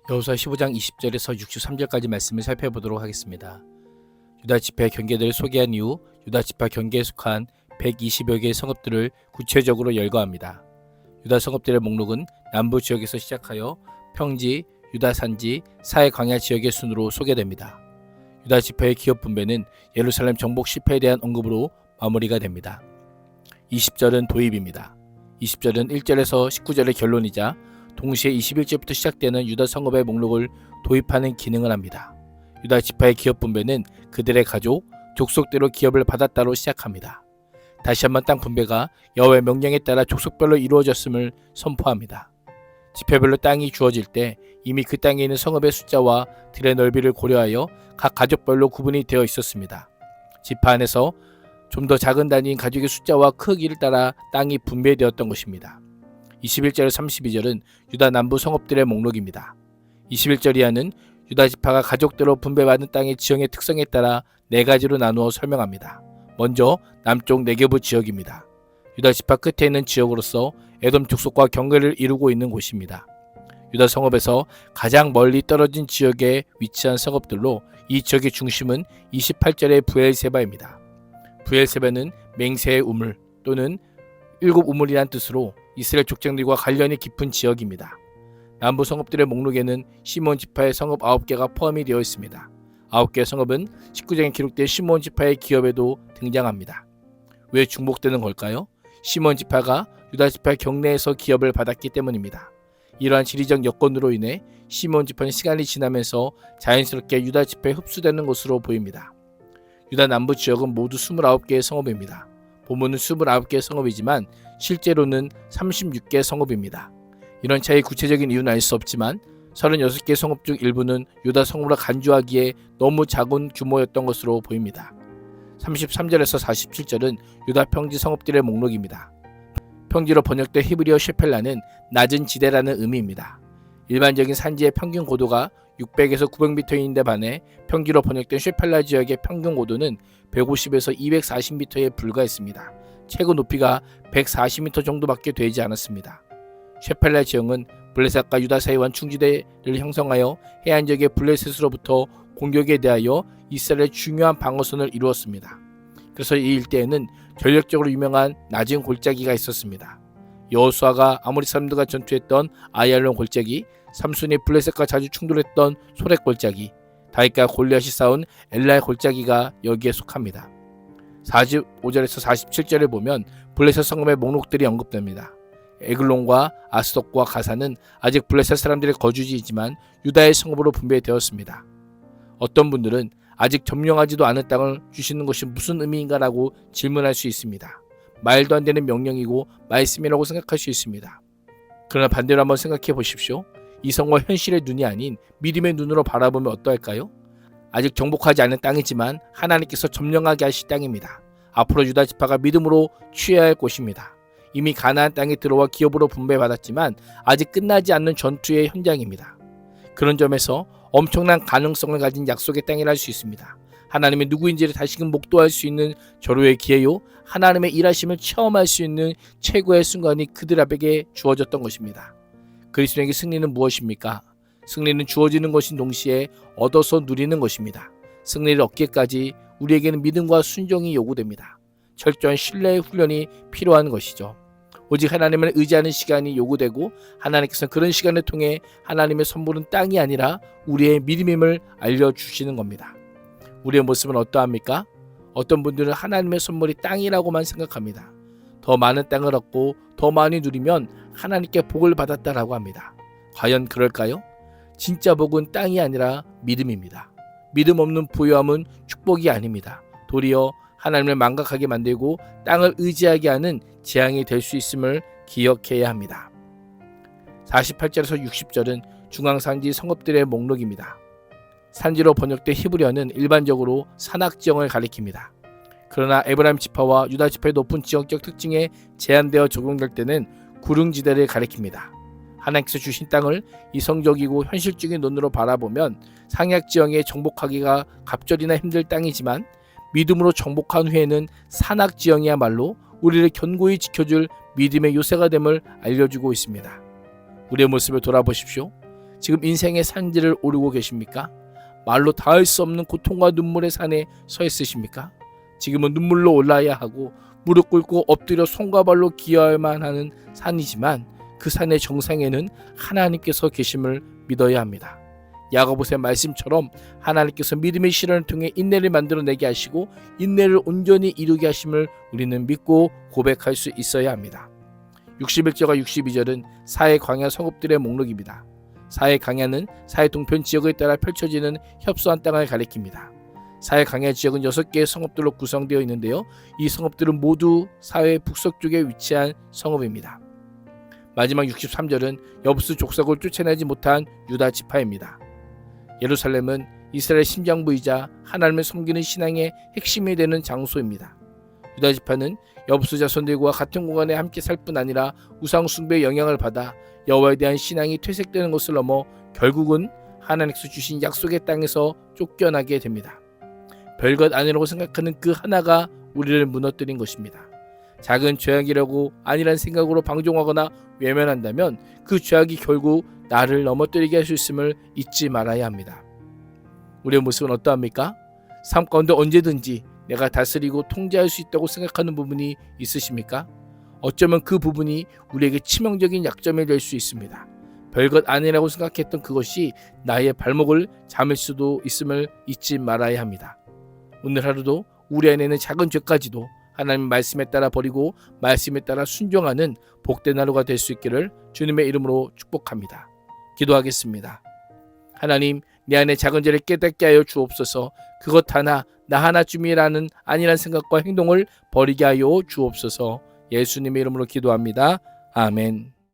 여호수아 15장 20절에서 63절까지 말씀을 살펴보도록 하겠습니다. 유다 지파의 경계들을 소개한 이후 유다 지파 경계에 속한 120여 개의 성읍들을 구체적으로 열거합니다. 유다 성읍들의 목록은 남부 지역에서 시작하여 평지, 유다 산지, 사해 광야 지역의 순으로 소개됩니다. 유다 지파의 기업 분배는 예루살렘 정복 실패에 대한 언급으로 마무리가 됩니다. 20절은 도입입니다. 20절은 1절에서 19절의 결론이자 동시에 21절부터 시작되는 유다 성읍의 목록을 도입하는 기능을 합니다. 유다 지파의 기업 분배는 그들의 가족, 족속대로 기업을 받았다로 시작합니다. 다시 한번 땅 분배가 여호와의 명령에 따라 족속별로 이루어졌음을 선포합니다. 지파별로 땅이 주어질 때 이미 그 땅에 있는 성읍의 숫자와 들의 넓이를 고려하여 각 가족별로 구분이 되어 있었습니다. 지파 안에서 좀 더 작은 단위인 가족의 숫자와 크기를 따라 땅이 분배되었던 것입니다. 21절에서 32절은 유다 남부 성읍들의 목록입니다. 21절 이하는 유다 지파가 가족대로 분배받은 땅의 지형의 특성에 따라 4가지로 나누어 설명합니다. 먼저 남쪽 네게부 지역입니다. 유다 지파 끝에 있는 지역으로서 에돔 족속과 경계를 이루고 있는 곳입니다. 유다 성읍에서 가장 멀리 떨어진 지역에 위치한 성읍들로 이 지역의 중심은 28절의 부엘세바입니다. 부엘세바는 맹세의 우물 또는 7우물이란 뜻으로 이스라엘 족장들과 관련이 깊은 지역입니다. 남부 성읍들의 목록에는 시몬 지파의 성읍 9개가 포함이 되어 있습니다. 9개의 성읍은 19장에 기록된 시몬 지파의 기업에도 등장합니다. 왜 중복되는 걸까요? 시몬 지파가 유다 지파 경내에서 기업을 받았기 때문입니다. 이러한 지리적 여건으로 인해 시몬 지파는 시간이 지나면서 자연스럽게 유다 지파에 흡수되는 것으로 보입니다. 유다 남부 지역은 모두 29개의 성읍입니다. 본문은 29개의 성읍이지만 실제로는 36개의 성읍입니다. 이런 차이의 구체적인 이유는 알 수 없지만 36개의 성읍 중 일부는 유다 성읍으로 간주하기에 너무 작은 규모였던 것으로 보입니다. 33절에서 47절은 유다 평지 성읍들의 목록입니다. 평지로 번역된 히브리어 셰펠라는 낮은 지대라는 의미입니다. 일반적인 산지의 평균 고도가 600에서 900m인데 반해 평지로 번역된 셰펠라 지역의 평균 고도는 150에서 240m에 불과했습니다. 최고 높이가 140m 정도밖에 되지 않았습니다. 셰펠라 지역은 블레셋과 유다 사이의 완충지대를 형성하여 해안 지역의 블레셋으로부터 공격에 대하여 이스라엘의 중요한 방어선을 이루었습니다. 그래서 이 일대에는 전력적으로 유명한 낮은 골짜기가 있었습니다. 여호수아가 아모리 사람들과 전투했던 아얄론 골짜기, 삼손이 블레셋과 자주 충돌했던 소렉 골짜기, 다윗과 골리앗이 싸운 엘라의 골짜기가 여기에 속합니다. 45절에서 47절을 보면 블레셋 성읍의 목록들이 언급됩니다. 에글론과 아스돗과 가사는 아직 블레셋 사람들의 거주지이지만 유다의 성읍으로 분배되었습니다. 어떤 분들은 아직 점령하지도 않은 땅을 주시는 것이 무슨 의미인가라고 질문할 수 있습니다. 말도 안 되는 명령이고 말씀이라고 생각할 수 있습니다. 그러나 반대로 한번 생각해 보십시오. 이성과 현실의 눈이 아닌 믿음의 눈으로 바라보면 어떠할까요? 아직 정복하지 않은 땅이지만 하나님께서 점령하게 하실 땅입니다. 앞으로 유다 지파가 믿음으로 취해야 할 곳입니다. 이미 가나안 땅에 들어와 기업으로 분배받았지만 아직 끝나지 않는 전투의 현장입니다. 그런 점에서 엄청난 가능성을 가진 약속의 땅이라 할 수 있습니다. 하나님의 누구인지를 다시금 목도할 수 있는 절호의 기회요, 하나님의 일하심을 체험할 수 있는 최고의 순간이 그들에게 주어졌던 것입니다. 그리스도에게 승리는 무엇입니까? 승리는 주어지는 것인 동시에 얻어서 누리는 것입니다. 승리를 얻기까지 우리에게는 믿음과 순종이 요구됩니다. 철저한 신뢰의 훈련이 필요한 것이죠. 오직 하나님을 의지하는 시간이 요구되고 하나님께서는 그런 시간을 통해 하나님의 선물은 땅이 아니라 우리의 믿음임을 알려주시는 겁니다. 우리의 모습은 어떠합니까? 어떤 분들은 하나님의 선물이 땅이라고만 생각합니다. 더 많은 땅을 얻고 더 많이 누리면 하나님께 복을 받았다라고 합니다. 과연 그럴까요? 진짜 복은 땅이 아니라 믿음입니다. 믿음 없는 부유함은 축복이 아닙니다. 도리어 하나님을 망각하게 만들고 땅을 의지하게 하는 재앙이 될 수 있음을 기억해야 합니다. 48절에서 60절은 중앙산지 성읍들의 목록입니다. 산지로 번역된 히브리어는 일반적으로 산악지형을 가리킵니다. 그러나 에브라임 지파와 유다 지파의 높은 지역적 특징에 제한되어 적용될 때는 구릉지대를 가리킵니다. 하나님께서 주신 땅을 이성적이고 현실적인 눈으로 바라보면 상약지형에 정복하기가 갑절이나 힘들 땅이지만 믿음으로 정복한 후에는 산악지형이야말로 우리를 견고히 지켜줄 믿음의 요새가 됨을 알려주고 있습니다. 우리의 모습을 돌아보십시오. 지금 인생의 산지를 오르고 계십니까? 말로 닿을 수 없는 고통과 눈물의 산에 서 있으십니까? 지금은 눈물로 올라야 하고 무릎 꿇고 엎드려 손과 발로 기어야만 하는 산이지만 그 산의 정상에는 하나님께서 계심을 믿어야 합니다. 야고보서의 말씀처럼 하나님께서 믿음의 시련을 통해 인내를 만들어내게 하시고 인내를 온전히 이루게 하심을 우리는 믿고 고백할 수 있어야 합니다. 61절과 62절은 사해 광야 성읍들의 목록입니다. 사해 광야는 사해 동편 지역에 따라 펼쳐지는 협소한 땅을 가리킵니다. 사해 광야 지역은 6개의 성읍들로 구성되어 있는데요. 이 성읍들은 모두 사해 북서쪽에 위치한 성읍입니다. 마지막 63절은 여부스 족속을 쫓아내지 못한 유다 지파입니다. 예루살렘은 이스라엘 심장부이자 하나님을 섬기는 신앙의 핵심이 되는 장소입니다. 유다 지파는 여부스 자손들과 같은 공간에 함께 살 뿐 아니라 우상 숭배의 영향을 받아 여호와에 대한 신앙이 퇴색되는 것을 넘어 결국은 하나님께서 주신 약속의 땅에서 쫓겨나게 됩니다. 별것 아니라고 생각하는 그 하나가 우리를 무너뜨린 것입니다. 작은 죄악이라고 아니란 생각으로 방종하거나 외면한다면 그 죄악이 결국 나를 넘어뜨리게 할 수 있음을 잊지 말아야 합니다. 우리의 모습은 어떠합니까? 삶 가운데 언제든지 내가 다스리고 통제할 수 있다고 생각하는 부분이 있으십니까? 어쩌면 그 부분이 우리에게 치명적인 약점이 될 수 있습니다. 별것 아니라고 생각했던 그것이 나의 발목을 잠을 수도 있음을 잊지 말아야 합니다. 오늘 하루도 우리 안에 있는 작은 죄까지도 하나님 말씀에 따라 버리고 말씀에 따라 순종하는 복된 하루가 될 수 있기를 주님의 이름으로 축복합니다. 기도하겠습니다. 하나님, 내 안에 작은 죄를 깨닫게 하여 주옵소서. 그것 하나, 나 하나쯤이라는 아니란 생각과 행동을 버리게 하여 주옵소서. 예수님의 이름으로 기도합니다. 아멘.